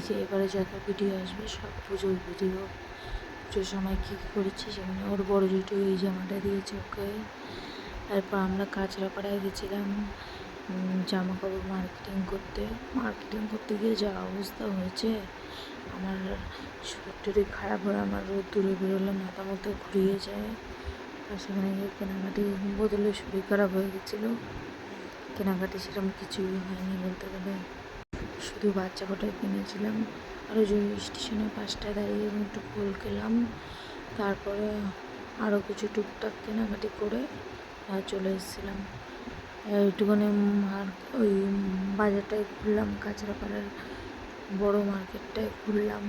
যে এবারে যত ভিডিও আসবে সব পুজোর ভিডিও, পুজোর সময় কী কী করেছি সেখানে। ওর বড় জুটি এই জামাটা দিয়েছে ওকে। তারপর আমরা কাঁচরাপাড়ায় গেছিলাম জামা কাপড় মার্কেটিং করতে গিয়ে যা অবস্থা হয়েছে আমার, শরীর খারাপ হয়ে আমার রোদ্দুরে বেরোলে মাথা মতো ঘুরিয়ে যায়। আর সেখানে গিয়ে কেনাকাটি বদলে শরীর খারাপ হয়ে গেছিলো। কেনাকাটি সেরকম কিছুই হয়নি বলতে গেলে, শুধু বাচ্চা কটাই কিনেছিলাম। আরও যে স্টেশনের পাশটায় দাঁড়িয়ে একটু ফুল খেলাম, তারপরে আরও কিছু টুকটাক কেনাকাটি করে চলে এসেছিলাম। একটুখানি ওই বাজারটায় ঘুরলাম, কাঁচরাপাড়ার বড় মার্কেটটায় ঘুরলাম,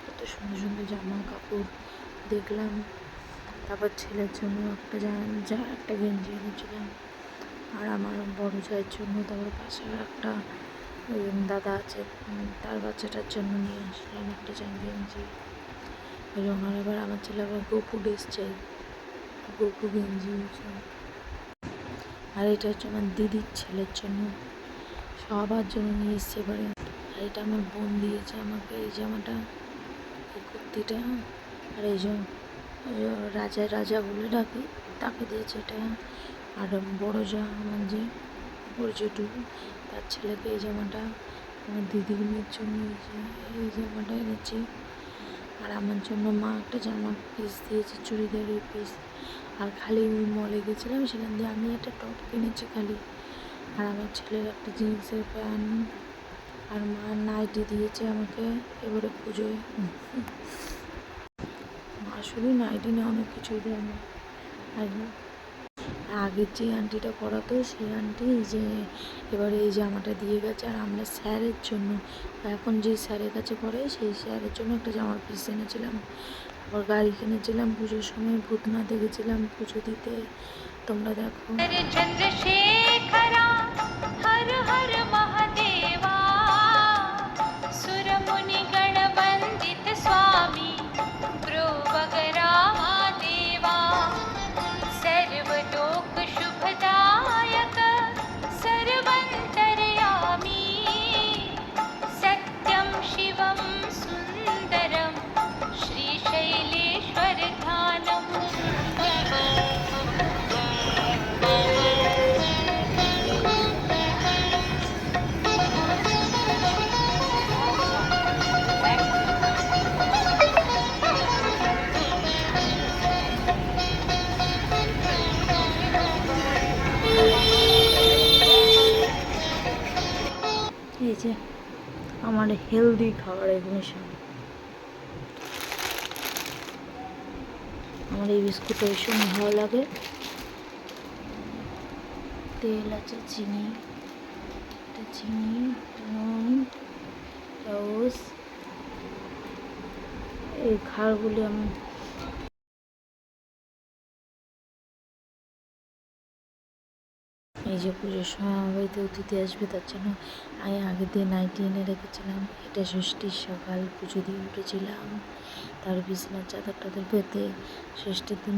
কত সুন্দর সুন্দর জামা কাপড় দেখলাম। তারপর ছেলের জন্য একটা গেঞ্জি এনেছিলাম, আর আমার বড় জায়ের জন্য। তারপর পাশে একটা দাদা আছে, তার বাচ্চাটার জন্য নিয়ে আসলাম একটা গেঞ্জি। রঙার। এবার আমার ছেলে আবার গোপু ড্রেস চাই, গোপু গেঞ্জি। আর এটা হচ্ছে আমার দিদির ছেলের জন্য, সবার জন্য নিয়ে এসছে এবারে। আর এটা আমার বোন দিয়েছে আমাকে এই জামাটা, এই কুর্তিটা। আর এই যে রাজা বলে ডাকে, তাকে দিয়েছে এটা। আর বড় যা আমার যে বড় জেঠু, তার ছেলেকে এই জামাটা। আমার দিদির মেয়ের জন্য এই জামাটা এনেছি। আর আমার জন্য মা একটা জামার পিস দিয়েছে, চুড়িদারের পিস। আর খালি মলে গেছিলাম, সেখান দিয়ে আমি একটা টপ কিনেছি খালি। আর আমার ছেলের একটা জিন্সের প্যান্ট, আর মা নাইটি দিয়েছে আমাকে এবারে পুজোয়। মা শুধু নাইটি না, অনেক কিছুই দেয় না। আর আগের যে আন্টিটা পড়াতো সেই আন্টি যে এবারে এই জামাটা দিয়ে গেছে। আর আমরা স্যারের জন্য, এখন যে স্যারের কাছে পড়ে সেই স্যারের জন্য একটা জামার পিস এনেছিলাম। আবার গাড়ি কিনেছিলাম পুজোর সময়, ভূতনাথে গেছিলাম পুজো দিতে। তোমরা দেখো। হর হর মহাদেবা, সুরমুনি গণবন্দিত স্বামী ব্রোবগরা দেবা, सर्वलोक शुभदायक सर्वन्तर्यामी, सत्यं शिवं सुन्दरं श्रीशैलेश्वर ध्यानम्। এই যে আমার হেলদি খাবার, এগুলো সব আমার। এই বিস্কুটটা ভীষণ ভালো লাগে। তেল আছে, চিনি, নুন, রোজ, এই খাবারগুলি আমি এই যে পুজোর সময় আমার বাড়িতে অতিথি আসবে, তার জন্য আমি আগের দিন নাইটি এনে রেখেছিলাম। এটা ষষ্ঠীর সকাল, পুজো দিয়ে উঠেছিলাম, তার বিছানার চাদর টাদর পেতে। ষষ্ঠীর দিন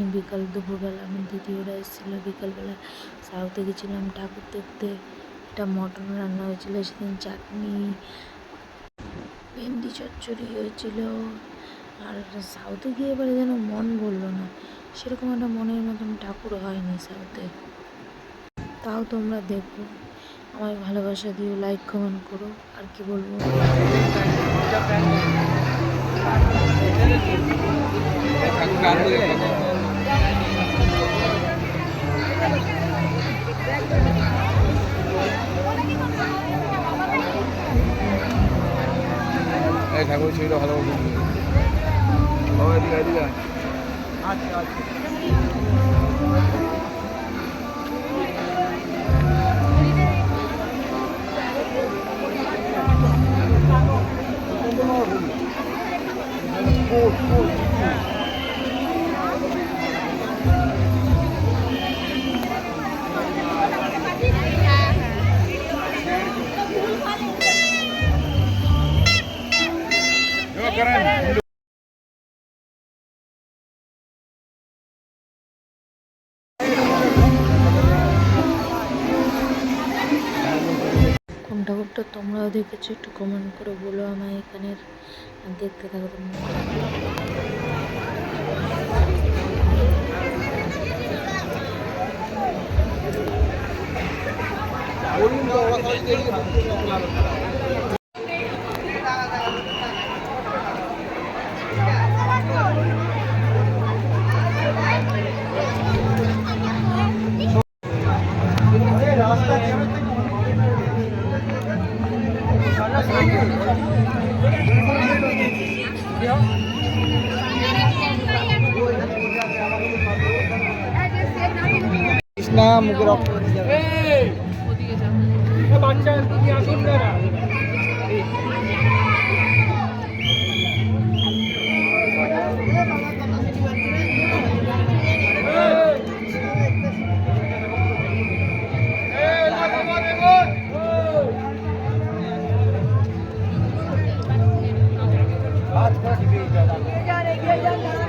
দুপুরবেলা আমার দিদি ওরা এসেছিলো, বিকালবেলা সাউথে গেছিলাম ঠাকুর দেখতে। এটা মটন রান্না হয়েছিল সেদিন, চাটনি, ভেন্ডি চচ্চড়ি হয়েছিল। আর সাউথে গিয়ে এবারে যেন মন বললো না, সেরকম একটা মনের মতন ঠাকুর হয়নি সাউথে। তাও তোমরা দেখো, আমায় ভালোবাসা দিও, লাইক কমেন্ট করো। আর কি বলবো, ঠাকুর ছবিটা ভালো আচ্ছা আচ্ছা। ব্লগটা তোমরাও দেখেছো, একটু কমেন্ট করে বলো আমায় এখানের, আর দেখতে থাকো তোমরা। কৃষ্ণা মুখে রক্ত বেরিয়ে যাবে। বাচ্চা তুমি আসুন না। हाथ पर